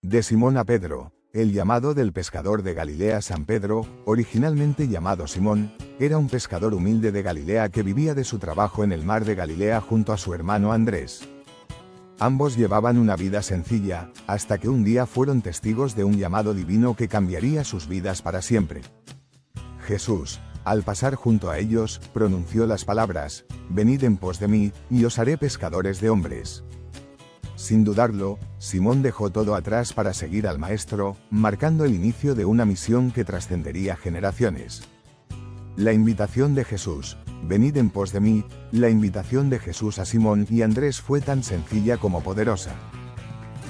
De Simón a Pedro. El llamado del pescador de Galilea. San Pedro, originalmente llamado Simón, era un pescador humilde de Galilea que vivía de su trabajo en el mar de Galilea junto a su hermano Andrés. Ambos llevaban una vida sencilla, hasta que un día fueron testigos de un llamado divino que cambiaría sus vidas para siempre. Jesús, al pasar junto a ellos, pronunció las palabras: «Venid en pos de mí, y os haré pescadores de hombres». Sin dudarlo, Simón dejó todo atrás para seguir al Maestro, marcando el inicio de una misión que trascendería generaciones. La invitación de Jesús, «Venid en pos de mí», la invitación de Jesús a Simón y Andrés fue tan sencilla como poderosa.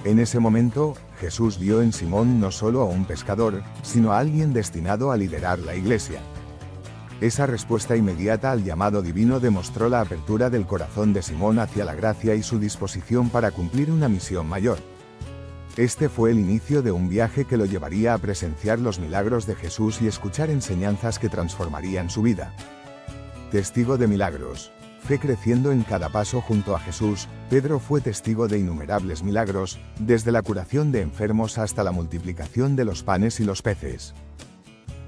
En ese momento, Jesús vio en Simón no solo a un pescador, sino a alguien destinado a liderar la Iglesia. Esa respuesta inmediata al llamado divino demostró la apertura del corazón de Simón hacia la gracia y su disposición para cumplir una misión mayor. Este fue el inicio de un viaje que lo llevaría a presenciar los milagros de Jesús y escuchar enseñanzas que transformarían su vida. Testigo de milagros. Fe creciendo en cada paso junto a Jesús, Pedro fue testigo de innumerables milagros, desde la curación de enfermos hasta la multiplicación de los panes y los peces.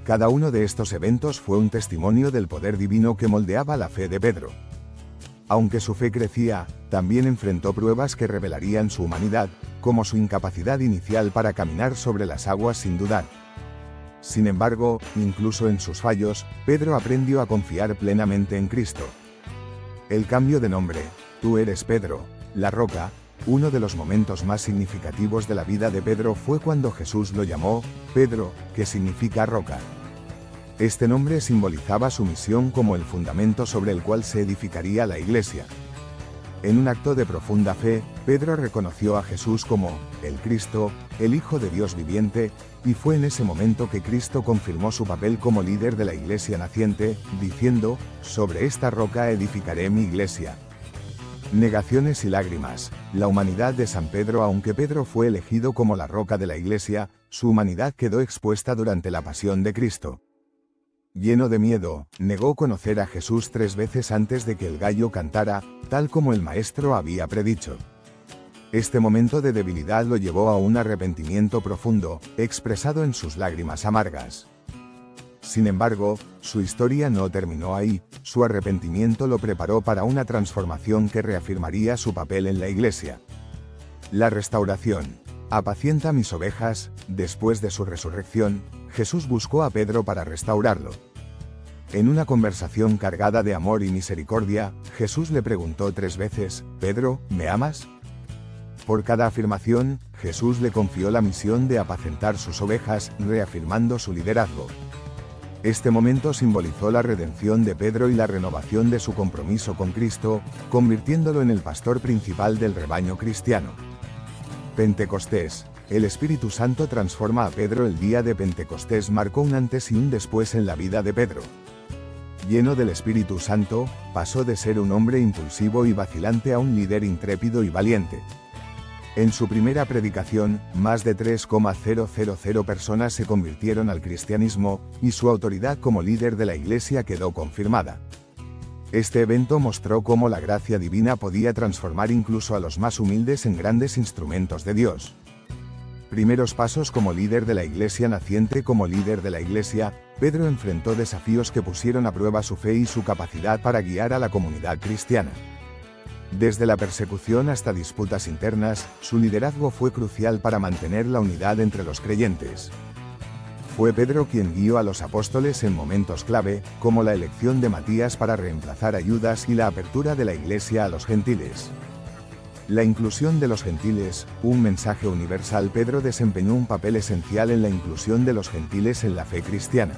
Cada uno de estos eventos fue un testimonio del poder divino que moldeaba la fe de Pedro. Aunque su fe crecía, también enfrentó pruebas que revelarían su humanidad, como su incapacidad inicial para caminar sobre las aguas sin dudar. Sin embargo, incluso en sus fallos, Pedro aprendió a confiar plenamente en Cristo. El cambio de nombre, «Tú eres Pedro, la roca», uno de los momentos más significativos de la vida de Pedro fue cuando Jesús lo llamó Pedro, que significa roca. Este nombre simbolizaba su misión como el fundamento sobre el cual se edificaría la Iglesia. En un acto de profunda fe, Pedro reconoció a Jesús como el Cristo, el Hijo de Dios viviente, y fue en ese momento que Cristo confirmó su papel como líder de la Iglesia naciente, diciendo: «Sobre esta roca edificaré mi Iglesia». Negaciones y lágrimas. La humanidad de San Pedro. Aunque Pedro fue elegido como la roca de la Iglesia, su humanidad quedó expuesta durante la pasión de Cristo. Lleno de miedo, negó conocer a Jesús 3 veces antes de que el gallo cantara, tal como el Maestro había predicho. Este momento de debilidad lo llevó a un arrepentimiento profundo, expresado en sus lágrimas amargas. Sin embargo, su historia no terminó ahí. Su arrepentimiento lo preparó para una transformación que reafirmaría su papel en la Iglesia. La restauración. «Apacienta mis ovejas». Después de su resurrección, Jesús buscó a Pedro para restaurarlo. En una conversación cargada de amor y misericordia, Jesús le preguntó 3 veces: «Pedro, ¿me amas?». Por cada afirmación, Jesús le confió la misión de apacentar sus ovejas, reafirmando su liderazgo. Este momento simbolizó la redención de Pedro y la renovación de su compromiso con Cristo, convirtiéndolo en el pastor principal del rebaño cristiano. Pentecostés. El Espíritu Santo transforma a Pedro. El día de Pentecostés marcó un antes y un después en la vida de Pedro. Lleno del Espíritu Santo, pasó de ser un hombre impulsivo y vacilante a un líder intrépido y valiente. En su primera predicación, más de 3,000 personas se convirtieron al cristianismo, y su autoridad como líder de la Iglesia quedó confirmada. Este evento mostró cómo la gracia divina podía transformar incluso a los más humildes en grandes instrumentos de Dios. Primeros pasos como líder de la Iglesia naciente. Como líder de la Iglesia, Pedro enfrentó desafíos que pusieron a prueba su fe y su capacidad para guiar a la comunidad cristiana. Desde la persecución hasta disputas internas, su liderazgo fue crucial para mantener la unidad entre los creyentes. Fue Pedro quien guió a los apóstoles en momentos clave, como la elección de Matías para reemplazar a Judas y la apertura de la Iglesia a los gentiles. La inclusión de los gentiles, un mensaje universal. Pedro desempeñó un papel esencial en la inclusión de los gentiles en la fe cristiana.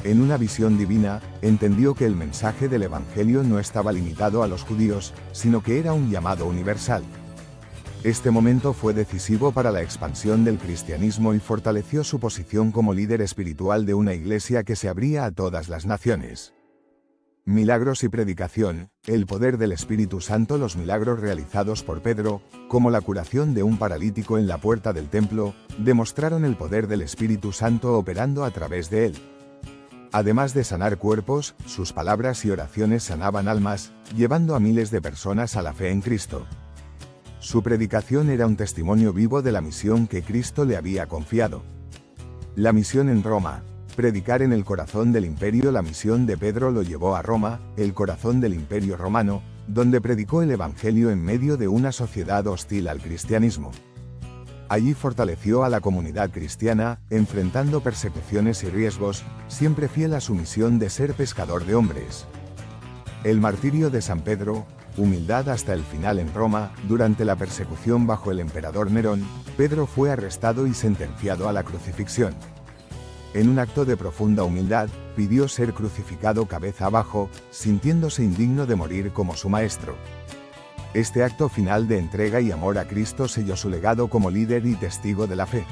En una visión divina, entendió que el mensaje del Evangelio no estaba limitado a los judíos, sino que era un llamado universal. Este momento fue decisivo para la expansión del cristianismo y fortaleció su posición como líder espiritual de una iglesia que se abría a todas las naciones. Milagros y predicación. El poder del Espíritu Santo. Los milagros realizados por Pedro, como la curación de un paralítico en la puerta del templo, demostraron el poder del Espíritu Santo operando a través de él. Además de sanar cuerpos, sus palabras y oraciones sanaban almas, llevando a miles de personas a la fe en Cristo. Su predicación era un testimonio vivo de la misión que Cristo le había confiado. La misión en Roma. Predicar en el corazón del imperio. La misión de Pedro lo llevó a Roma, el corazón del imperio romano, donde predicó el evangelio en medio de una sociedad hostil al cristianismo. Allí fortaleció a la comunidad cristiana, enfrentando persecuciones y riesgos, siempre fiel a su misión de ser pescador de hombres. El martirio de San Pedro. Humildad hasta el final en Roma. Durante la persecución bajo el emperador Nerón, Pedro fue arrestado y sentenciado a la crucifixión. En un acto de profunda humildad, pidió ser crucificado cabeza abajo, sintiéndose indigno de morir como su maestro. Este acto final de entrega y amor a Cristo selló su legado como líder y testigo de la fe.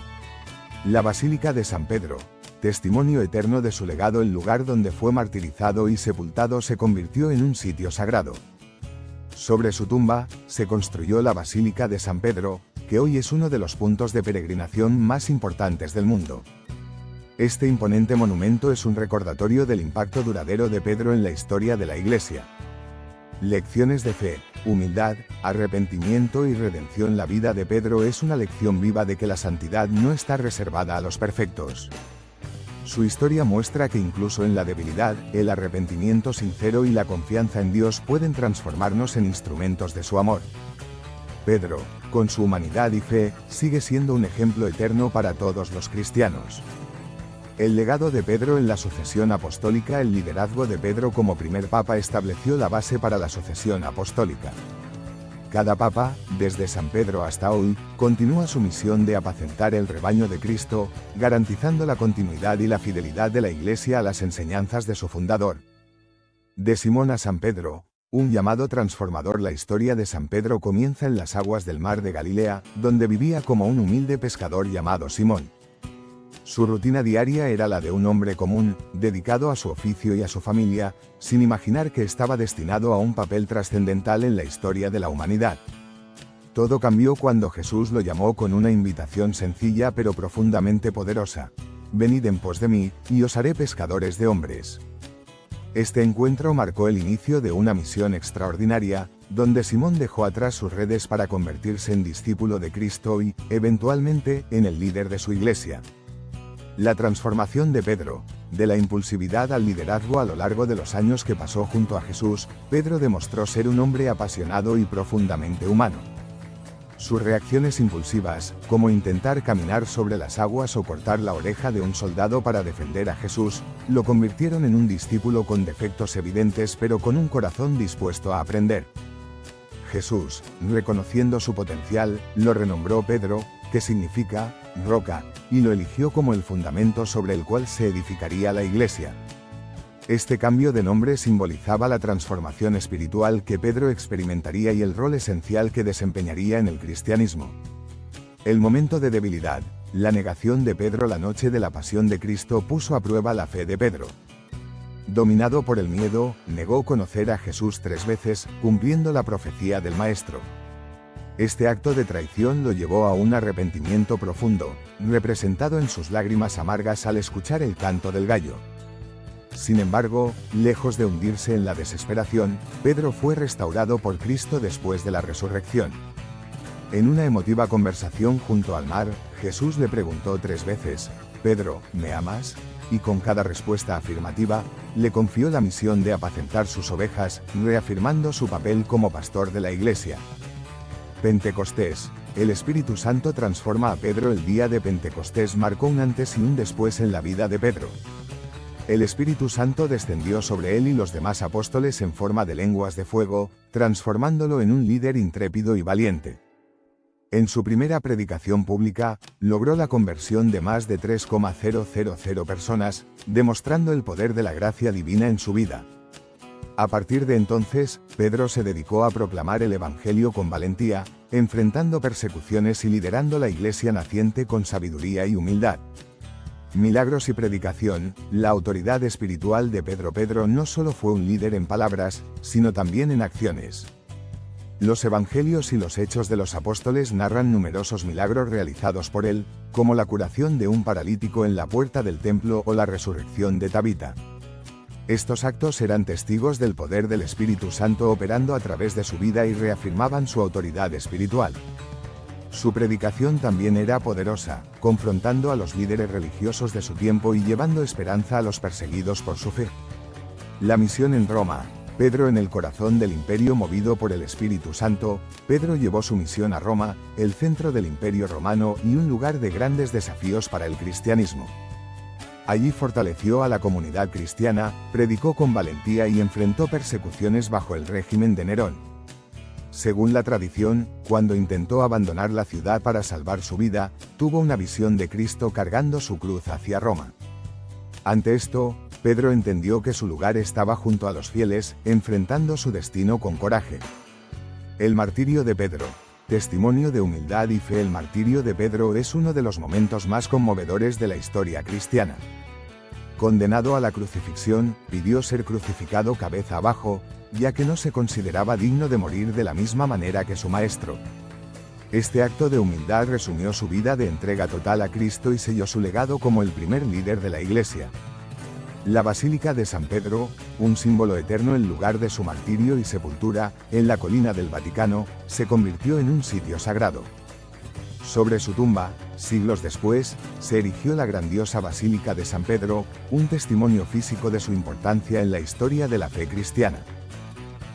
La Basílica de San Pedro. Testimonio eterno de su legado. El lugar donde fue martirizado y sepultado se convirtió en un sitio sagrado. Sobre su tumba, se construyó la Basílica de San Pedro, que hoy es uno de los puntos de peregrinación más importantes del mundo. Este imponente monumento es un recordatorio del impacto duradero de Pedro en la historia de la Iglesia. Lecciones de fe, humildad, arrepentimiento y redención. La vida de Pedro es una lección viva de que la santidad no está reservada a los perfectos. Su historia muestra que incluso en la debilidad, el arrepentimiento sincero y la confianza en Dios pueden transformarnos en instrumentos de su amor. Pedro, con su humanidad y fe, sigue siendo un ejemplo eterno para todos los cristianos. El legado de Pedro en la sucesión apostólica. El liderazgo de Pedro como primer papa estableció la base para la sucesión apostólica. Cada papa, desde San Pedro hasta hoy, continúa su misión de apacentar el rebaño de Cristo, garantizando la continuidad y la fidelidad de la Iglesia a las enseñanzas de su fundador. De Simón a San Pedro, un llamado transformador. La historia de San Pedro comienza en las aguas del mar de Galilea, donde vivía como un humilde pescador llamado Simón. Su rutina diaria era la de un hombre común, dedicado a su oficio y a su familia, sin imaginar que estaba destinado a un papel trascendental en la historia de la humanidad. Todo cambió cuando Jesús lo llamó con una invitación sencilla pero profundamente poderosa: «Venid en pos de mí, y os haré pescadores de hombres». Este encuentro marcó el inicio de una misión extraordinaria, donde Simón dejó atrás sus redes para convertirse en discípulo de Cristo y, eventualmente, en el líder de su iglesia. La transformación de Pedro. De la impulsividad al liderazgo. A lo largo de los años que pasó junto a Jesús, Pedro demostró ser un hombre apasionado y profundamente humano. Sus reacciones impulsivas, como intentar caminar sobre las aguas o cortar la oreja de un soldado para defender a Jesús, lo convirtieron en un discípulo con defectos evidentes pero con un corazón dispuesto a aprender. Jesús, reconociendo su potencial, lo renombró Pedro, que significa roca, y lo eligió como el fundamento sobre el cual se edificaría la Iglesia. Este cambio de nombre simbolizaba la transformación espiritual que Pedro experimentaría y el rol esencial que desempeñaría en el cristianismo. El momento de debilidad. La negación de Pedro. La noche de la pasión de Cristo puso a prueba la fe de Pedro. Dominado por el miedo, negó conocer a Jesús 3 veces, cumpliendo la profecía del Maestro. Este acto de traición lo llevó a un arrepentimiento profundo, representado en sus lágrimas amargas al escuchar el canto del gallo. Sin embargo, lejos de hundirse en la desesperación, Pedro fue restaurado por Cristo después de la resurrección. En una emotiva conversación junto al mar, Jesús le preguntó 3 veces: «Pedro, ¿me amas?», y con cada respuesta afirmativa, le confió la misión de apacentar sus ovejas, reafirmando su papel como pastor de la Iglesia. Pentecostés. El Espíritu Santo transforma a Pedro. El día de Pentecostés marcó un antes y un después en la vida de Pedro. El Espíritu Santo descendió sobre él y los demás apóstoles en forma de lenguas de fuego, transformándolo en un líder intrépido y valiente. En su primera predicación pública, logró la conversión de más de 3,000 personas, demostrando el poder de la gracia divina en su vida. A partir de entonces, Pedro se dedicó a proclamar el Evangelio con valentía, enfrentando persecuciones y liderando la Iglesia naciente con sabiduría y humildad. Milagros y predicación. La autoridad espiritual de Pedro. Pedro no solo fue un líder en palabras, sino también en acciones. Los evangelios y los hechos de los apóstoles narran numerosos milagros realizados por él, como la curación de un paralítico en la puerta del templo o la resurrección de Tabita. Estos actos eran testigos del poder del Espíritu Santo operando a través de su vida y reafirmaban su autoridad espiritual. Su predicación también era poderosa, confrontando a los líderes religiosos de su tiempo y llevando esperanza a los perseguidos por su fe. La misión en Roma. Pedro en el corazón del imperio movido por el Espíritu Santo. Pedro llevó su misión a Roma, el centro del imperio romano y un lugar de grandes desafíos para el cristianismo. Allí fortaleció a la comunidad cristiana, predicó con valentía y enfrentó persecuciones bajo el régimen de Nerón. Según la tradición, cuando intentó abandonar la ciudad para salvar su vida, tuvo una visión de Cristo cargando su cruz hacia Roma. Ante esto, Pedro entendió que su lugar estaba junto a los fieles, enfrentando su destino con coraje. El martirio de Pedro. Testimonio de humildad y fe. El martirio de Pedro es uno de los momentos más conmovedores de la historia cristiana. Condenado a la crucifixión, pidió ser crucificado cabeza abajo, ya que no se consideraba digno de morir de la misma manera que su maestro. Este acto de humildad resumió su vida de entrega total a Cristo y selló su legado como el primer líder de la Iglesia. La Basílica de San Pedro, un símbolo eterno en lugar de su martirio y sepultura, en la colina del Vaticano, se convirtió en un sitio sagrado. Sobre su tumba, siglos después, se erigió la grandiosa Basílica de San Pedro, un testimonio físico de su importancia en la historia de la fe cristiana.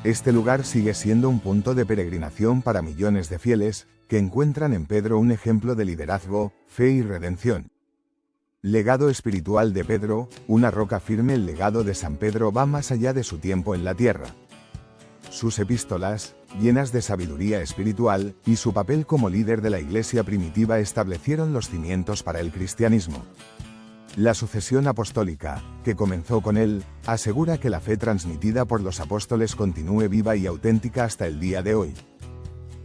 Este lugar sigue siendo un punto de peregrinación para millones de fieles, que encuentran en Pedro un ejemplo de liderazgo, fe y redención. Legado espiritual de Pedro, una roca firme. El legado de San Pedro va más allá de su tiempo en la tierra. Sus epístolas, llenas de sabiduría espiritual, y su papel como líder de la Iglesia primitiva establecieron los cimientos para el cristianismo. La sucesión apostólica, que comenzó con él, asegura que la fe transmitida por los apóstoles continúe viva y auténtica hasta el día de hoy.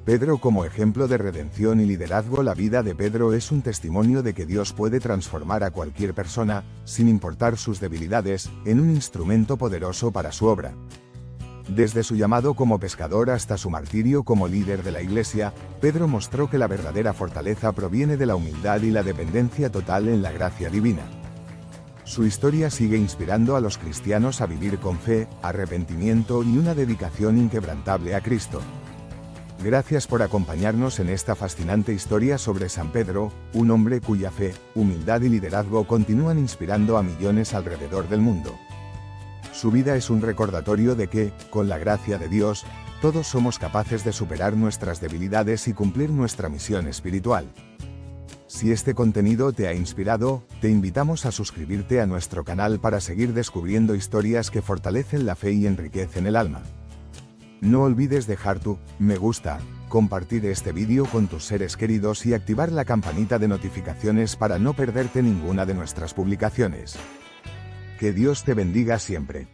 Pedro como ejemplo de redención y liderazgo. La vida de Pedro es un testimonio de que Dios puede transformar a cualquier persona, sin importar sus debilidades, en un instrumento poderoso para su obra. Desde su llamado como pescador hasta su martirio como líder de la Iglesia, Pedro mostró que la verdadera fortaleza proviene de la humildad y la dependencia total en la gracia divina. Su historia sigue inspirando a los cristianos a vivir con fe, arrepentimiento y una dedicación inquebrantable a Cristo. Gracias por acompañarnos en esta fascinante historia sobre San Pedro, un hombre cuya fe, humildad y liderazgo continúan inspirando a millones alrededor del mundo. Su vida es un recordatorio de que, con la gracia de Dios, todos somos capaces de superar nuestras debilidades y cumplir nuestra misión espiritual. Si este contenido te ha inspirado, te invitamos a suscribirte a nuestro canal para seguir descubriendo historias que fortalecen la fe y enriquecen el alma. No olvides dejar tu me gusta, compartir este vídeo con tus seres queridos y activar la campanita de notificaciones para no perderte ninguna de nuestras publicaciones. Que Dios te bendiga siempre.